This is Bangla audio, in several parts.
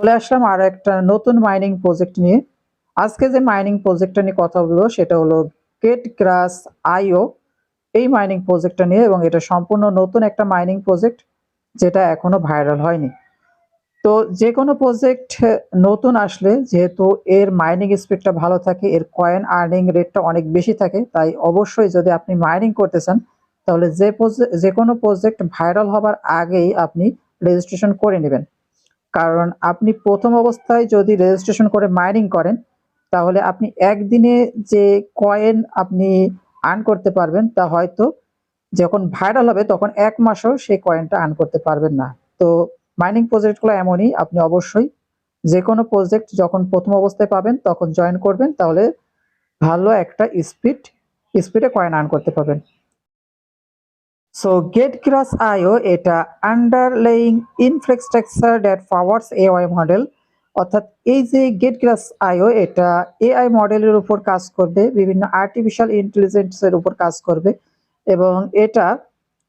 চলে আসলাম আরো একটা নতুন মাইনিং প্রজেক্ট নিয়ে। আজকে যে মাইনিং প্রজেক্টটা নিয়ে কথা বলবো সেটা হলো গেট গ্রাস আইও। এই মাইনিং প্রজেক্টটা নিয়ে, এবং এটা সম্পূর্ণ নতুন একটা মাইনিং প্রজেক্ট যেটা এখনো ভাইরাল হয়নি। তো যে কোনো প্রজেক্ট নতুন আসলে যেহেতু এর মাইনিং স্পিডটা ভালো থাকে, এর কয়েন আর্নিং রেটটা অনেক বেশি থাকে, তাই অবশ্যই যদি আপনি মাইনিং করতে চান তাহলে যে কোনো প্রজেক্ট ভাইরাল হবার আগেই আপনি রেজিস্ট্রেশন করে নেবেন। কারণ আপনি প্রথম অবস্থায় যদি রেজিস্ট্রেশন করে মাইনিং করেন তাহলে আপনি একদিনে যে কয়েন আপনি আর্ন করতে পারবেন তা হয়তো যখন ভাইরাল হবে তখন ১ মাসও সেই কয়েনটা আর্ন করতে পারবেন না। তো মাইনিং প্রজেক্টগুলো এমনই, আপনি অবশ্যই যে কোনো প্রজেক্ট যখন প্রথম অবস্থায় পাবেন তখন জয়েন করবেন, তাহলে ভালো একটা স্পিডে কয়েন আর্ন করতে পারবেন। সো গেটগ্রাস আইও এটা underlying infrastructure that powers AI model. অর্থাৎ এই যে গেটগ্রাস আইও এটা এআই মডেলের উপর কাজ করবে, বিভিন্ন আর্টিফিশিয়াল ইন্টেলিজেন্সের উপর কাজ করবে, এবং এটা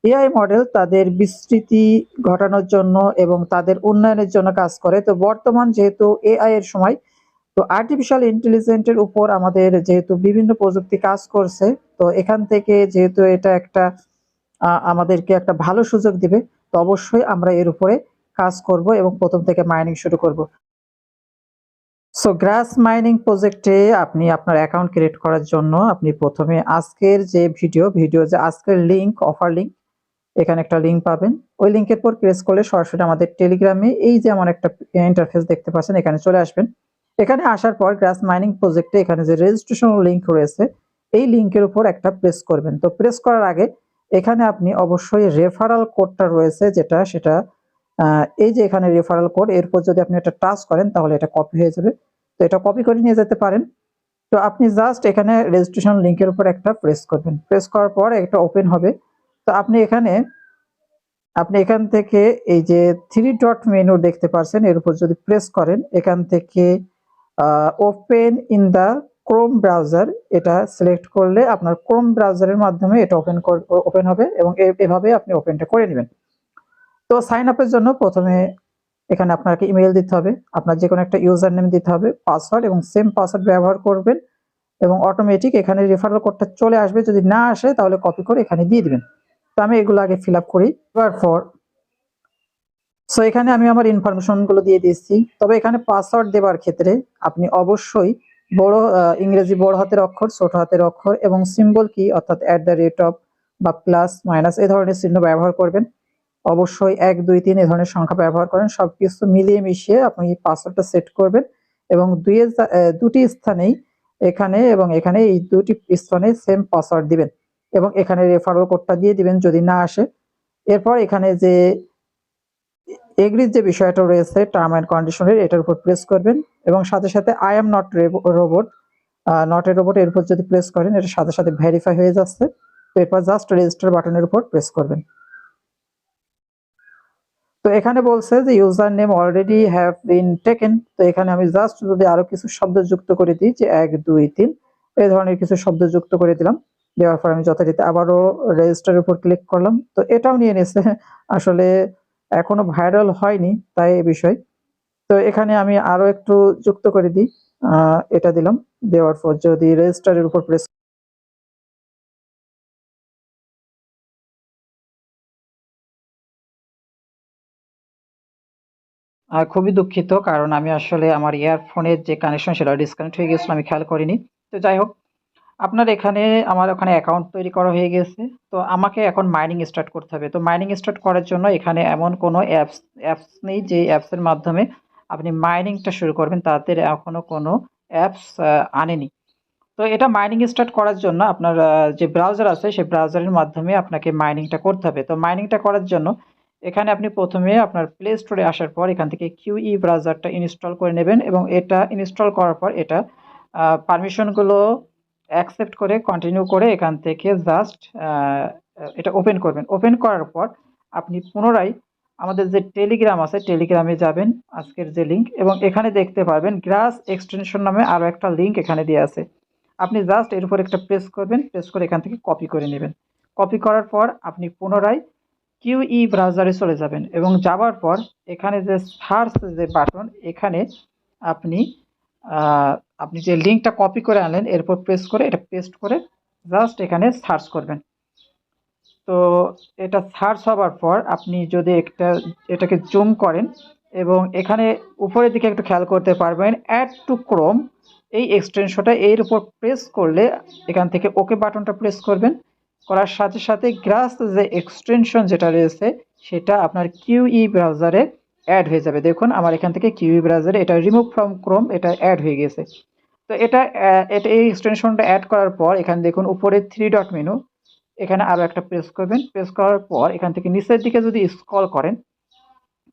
এআই মডেল তাদের বিস্তৃতি ঘটানোর জন্য এবং তাদের উন্নয়নের জন্য কাজ করে। তো বর্তমান যেহেতু এআই এর সময়, তো আর্টিফিশিয়াল ইন্টেলিজেন্সের উপর আমাদের যেহেতু বিভিন্ন প্রযুক্তি কাজ করছে, তো এখান থেকে যেহেতু এটা একটা আমাদেরকে একটা ভালো সুযোগ দিবে, তো অবশ্যই আমরা এর উপরে কাজ করব এবং প্রথম থেকে মাইনিং শুরু করব। সো গ্রাস মাইনিং প্রজেক্টে আপনি আপনার অ্যাকাউন্ট ক্রিয়েট করার জন্য আপনি প্রথমে আজকের যে ভিডিও যে আজকের লিংক, অফার লিংক, এখানে একটা লিংক পাবেন। ওই লিংকের পর প্রেস করলে সরাসরি আমাদের টেলিগ্রামে এই যে এমন একটা ইন্টারফেস দেখতে পাচ্ছেন, এখানে চলে আসবেন। এখানে আসার পর গ্রাস মাইনিং প্রজেক্টে এখানে যে রেজিস্ট্রেশন লিংক রয়েছে এই লিংকের উপর একটা প্রেস করবেন। তো প্রেস করার আগে এখানে আপনি অবশ্যই রেফারাল কোডটা রয়েছে সেটা এই যে এখানে রেফারাল কোড, এরপর যদি আপনি এটা টাচ করেন তাহলে এটা কপি হয়ে যাবে। তো এটা কপি করে নিয়ে যেতে পারেন। তো আপনি জাস্ট এখানে রেজিস্ট্রেশন লিংকের উপর একটা প্রেস করবেন। প্রেস করার পর একটা ওপেন হবে। তো আপনি এখান থেকে এই যে 3 ডট মেনু দেখতে পাচ্ছেন, এর উপর যদি প্রেস করেন এখান থেকে open in the Chrome browser এটা সিলেক্ট করলে আপনার ক্রোম ব্রাউজারের মাধ্যমে এটা ওপেন হবে, এবং এভাবে আপনি ওপেনটা করে নেবেন। তো সাইন আপের জন্য প্রথমে এখানে আপনাকে ইমেল দিতে হবে, আপনার যে কোনো একটা ইউজার নেম দিতে হবে, পাসওয়ার্ড, এবং সেম পাসওয়ার্ড ব্যবহার করবেন, এবং অটোমেটিক এখানে রেফারেল কোডটা চলে আসবে। যদি না আসে তাহলে কপি করে এখানে দিয়ে দিবেন। তো আমি এগুলো আগে ফিল আপ করি। তারপর সো এখানে আমি আমার ইনফরমেশন গুলো দিয়ে দিয়েছি। তবে এখানে পাসওয়ার্ড দেওয়ার ক্ষেত্রে আপনি অবশ্যই ইংরেজি বড় হাতের অক্ষর, ছোট হাতের অক্ষর এবং সিম্বল কি অর্থাৎ @ বা প্লাস মাইনাস এই ধরনের চিহ্ন ব্যবহার করবেন। অবশ্যই ১ ২ ৩ এই ধরনের সংখ্যা ব্যবহার করেন। সবকিছু মিলিয়ে মিশিয়ে আপনি পাসওয়ার্ডটা সেট করবেন, এবং দুটি স্থানেই এখানে এবং এখানে এই দুটি স্থানে সেম পাসওয়ার্ড দিবেন, এবং এখানে রেফারেল কোডটা দিয়ে দিবেন যদি না আসে। এরপর এখানে যে এগ্রির যে বিষয়টা রয়েছে টার্ম অ্যান্ড কন্ডিশনের, এটার উপর প্রেস করবেন, এবং সাথে সাথে I am not robot, not a robot এর উপর যদি প্রেস করেন এটা সাথে সাথে ভেরিফাই হয়ে যাচ্ছে। তো এরপর জাস্ট রেজিস্টার বাটনের উপর প্রেস করবেন। তো এখানে বলছে যে user name already have been taken. তো এখানে আমি জাস্ট যদি আরো কিছু শব্দ যুক্ত করে দিই, যে 1 2 3 এই ধরনের কিছু শব্দ যুক্ত করে দিলাম। দেওয়ার পর আমি যথারীতি আবারও রেজিস্টারের উপর ক্লিক করলাম। তো এটাও নিয়ে নিয়েছে। আসলে এখনো ভাইরাল হয়নি তাই এই বিষয়। তো এখানে আমি আরো একটু যুক্ত করে দিই, এটা দিলাম। দেওয়ার পর যদি রেজিস্টারের উপর প্রেস, খুবই দুঃখিত, কারণ আমি আসলে আমার ইয়ারফোনের যে কানেকশন সেটা ডিসকানেক্ট হয়ে গেছিল, আমি খেয়াল করিনি। তো যাই হোক, আপনার এখানে আমার ওখানে অ্যাকাউন্ট তৈরি করা হয়ে গেছে। তো আমাকে এখন মাইনিং স্টার্ট করতে হবে। তো মাইনিং স্টার্ট করার জন্য এখানে এমন কোনো অ্যাপস নেই যে অ্যাপসের মাধ্যমে আপনি মাইনিংটা শুরু করবেন, তাদের এখনো কোনো অ্যাপস আনেনি। তো এটা মাইনিং স্টার্ট করার জন্য আপনার যে ব্রাউজার আছে সেই ব্রাউজারের মাধ্যমে আপনাকে মাইনিংটা করতে হবে। তো মাইনিংটা করার জন্য এখানে আপনি প্রথমে আপনার প্লে স্টোরে আসার পর এখান থেকে কিউই ব্রাউজারটা ইনস্টল করে নেবেন, এবং এটা ইনস্টল করার পর এটা পারমিশনগুলো অ্যাকসেপ্ট করে কন্টিনিউ করে এখান থেকে জাস্ট এটা ওপেন করবেন। ওপেন করার পর আপনি পুনরায় আমাদের যে টেলিগ্রাম আছে টেলিগ্রামে যাবেন, আজকের যে লিঙ্ক, এবং এখানে দেখতে পারবেন গ্রাস এক্সটেনশন নামে আরও একটা লিঙ্ক এখানে দেওয়া আছে। আপনি জাস্ট এর উপর একটা প্রেস করবেন, প্রেস করে এখান থেকে কপি করে নেবেন। কপি করার পর আপনি পুনরায় কিউই ব্রাউজারে চলে যাবেন এবং যাবার পর এখানে যে সার্চ যে বাটন, এখানে আপনি আপনি যে লিঙ্কটা কপি করে আনলেন এরপর প্রেস করে এটা পেস্ট করে জাস্ট এখানে সার্চ করবেন। তো এটা সার্চ হবার পর আপনি যদি এটাকে জুম করেন এবং এখানে উপরের দিকে একটু খেয়াল করতে পারবেন অ্যাড টু ক্রোম, এই এক্সটেনশনটা এর উপর প্রেস করলে এখান থেকে ওকে বাটনটা প্রেস করবেন। করার সাথে সাথে গ্রাস যে এক্সটেনশন যেটা রয়েছে সেটা আপনার কিউই ব্রাউজারে অ্যাড হয়ে যাবে। দেখুন আমার এখান থেকে কিউই ব্রাউজারে এটা রিমুভ ফ্রম ক্রোম এটা অ্যাড হয়ে গেছে। তো এটা এই এক্সটেনশনটা অ্যাড করার পর এখানে দেখুন উপরে 3 ডট মেনু, এখানে আরো একটা প্রেস করবেন। প্রেস করার পর এখান থেকে নিচের দিকে যদি স্ক্রল করেন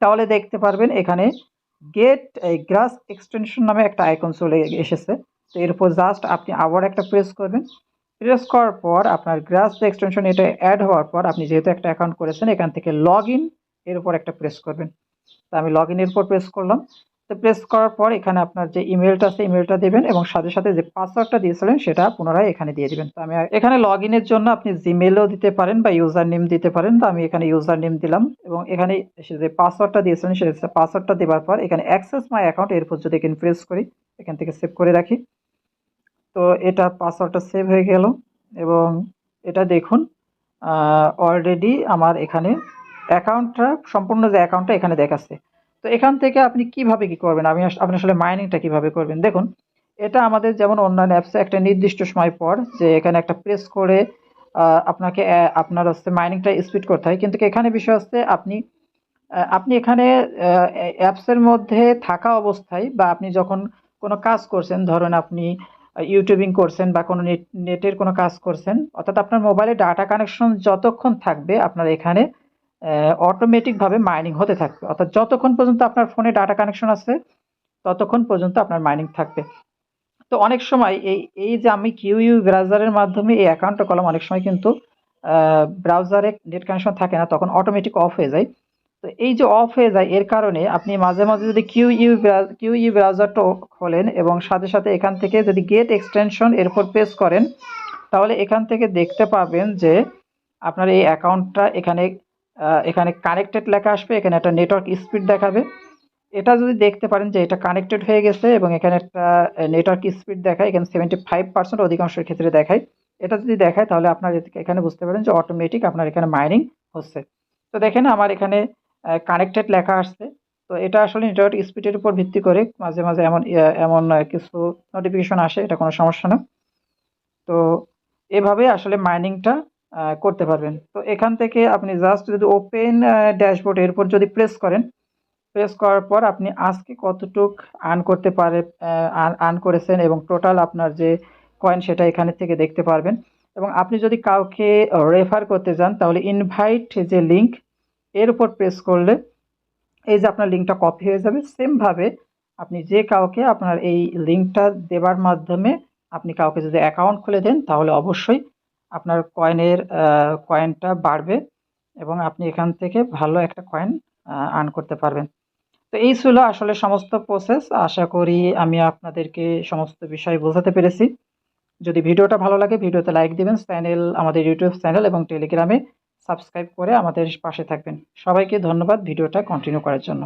তাহলে দেখতে পারবেন এখানে গেট গ্রাস এক্সটেনশন নামে একটা আইকন চলে এসেছে। তো এর উপর জাস্ট আপনি আবার একটা প্রেস করবেন। প্রেস করার পর আপনার গ্রাস এক্সটেনশন এটা অ্যাড হওয়ার পর আপনি যেহেতু একটা অ্যাকাউন্ট করেছেন এখান থেকে লগ ইন এর উপর একটা প্রেস করবেন। তো আমি লগ ইনের উপর প্রেস করলাম। তো প্রেস করার পর এখানে আপনার যে ইমেলটা আছে ইমেলটা দেবেন এবং সাথে সাথে যে পাসওয়ার্ডটা দিয়েছিলেন সেটা পুনরায় এখানে দিয়ে দিবেন। তো আমি এখানে লগ ইনের জন্য আপনি জিমেলও দিতে পারেন বা ইউজার নেম দিতে পারেন। তো আমি এখানে ইউজার নেম দিলাম এবং এখানে যে পাসওয়ার্ডটা দিয়েছিলেন সেটা পাসওয়ার্ডটা দেওয়ার পর এখানে অ্যাক্সেস মাই অ্যাকাউন্ট এরপর যদি এখানে প্রেস করি এখান থেকে সেভ করে রাখি। তো এটা পাসওয়ার্ডটা সেভ হয়ে গেল এবং এটা দেখুন অলরেডি আমার এখানে অ্যাকাউন্টটা সম্পূর্ণ যে অ্যাকাউন্টটা এখানে দেখাচ্ছে। তো এখান থেকে আপনি কিভাবে কি করবেন, আপনি আসলে মাইনিংটা কিভাবে করবেন দেখুন। এটা আমাদের যেমন অন্যান্য অ্যাপসে একটা নির্দিষ্ট সময় পর যে এখানে একটা প্রেস করে আপনাকে আপনার হচ্ছে মাইনিংটা স্পিড করতে হয়, কিন্তু এখানে বিষয় হচ্ছে আপনি এখানে অ্যাপসের মধ্যে থাকা অবস্থায় বা আপনি যখন কোনো কাজ করছেন, ধরুন আপনি ইউটিউবিং করছেন বা কোনো নেটের কোনো কাজ করছেন, অর্থাৎ আপনার মোবাইলে ডাটা কানেকশন যতক্ষণ থাকবে আপনার এখানে অটোমেটিকভাবে মাইনিং হতে থাকবে। অর্থাৎ যতক্ষণ পর্যন্ত আপনার ফোনে ডাটা কানেকশন আছে ততক্ষণ পর্যন্ত আপনার মাইনিং থাকবে। তো অনেক সময় এই যে আমি কিউইউ ব্রাউজারের মাধ্যমে এই অ্যাকাউন্টটা করলাম, অনেক সময় কিন্তু ব্রাউজারে নেট কানেকশন থাকে না, তখন অটোমেটিক অফ হয়ে যায়। তো এই যে অফ হয়ে যায় এর কারণে আপনি মাঝে মাঝে যদি কিউইউ ব্রাউজারটা খোলেন এবং সাথে সাথে এখান থেকে যদি গেট এক্সটেনশন এরপর প্রেস করেন তাহলে এখান থেকে দেখতে পাবেন যে আপনার এই অ্যাকাউন্টটা এখানে কানেক্টেড লেখা আসবে, এখানে একটা নেটওয়ার্ক স্পিড দেখাবে। এটা যদি দেখতে পারেন যে এটা কানেক্টেড হয়ে গেছে এবং এখানে একটা নেটওয়ার্ক স্পিড দেখায়, এখানে 75% অধিকাংশের ক্ষেত্রে দেখায়। এটা যদি দেখায় তাহলে আপনার এখানে বুঝতে পারেন যে অটোমেটিক আপনার এখানে মাইনিং হচ্ছে। তো দেখেন আমার এখানে কানেক্টেড লেখা আসছে। তো এটা আসলে নেটওয়ার্ক স্পিডের উপর ভিত্তি করে মাঝে মাঝে এমন কিছু নোটিফিকেশন আসে, এটা কোনো সমস্যা না। তো এভাবে আসলে মাইনিংটা করতে পারবেন। তো এখান থেকে আপনি জাস্ট যদি ওপেন ড্যাশবোর্ড এর উপর যদি প্রেস করেন, প্রেস করার পর আপনি আজকে কতটুক আর্ন করতে পারে আর্ন করেছেন এবং টোটাল আপনার যে কয়েন সেটা এখানে থেকে দেখতে পারবেন। এবং আপনি যদি কাউকে রেফার করতে যান তাহলে ইনভাইট যে লিঙ্ক এর উপর প্রেস করলে এই যে আপনার লিঙ্কটা কপি হয়ে যাবে। সেমভাবে আপনি যে কাউকে আপনার এই লিঙ্কটা দেবার মাধ্যমে আপনি কাউকে যদি অ্যাকাউন্ট খুলে দেন তাহলে অবশ্যই আপনার কয়েনটা বাড়বে এবং আপনি এখান থেকে ভালো একটা কয়েন আর্ন করতে পারবেন। তো এই ছিল আসলে সমস্ত প্রসেস। আশা করি আমি আপনাদেরকে সমস্ত বিষয় বোঝাতে পেরেছি। যদি ভিডিওটা ভালো লাগে ভিডিওতে লাইক দিবেন, আমাদের ইউটিউব চ্যানেল এবং টেলিগ্রামে সাবস্ক্রাইব করে আমাদের পাশে থাকবেন। সবাইকে ধন্যবাদ ভিডিওটা কন্টিনিউ করার জন্য।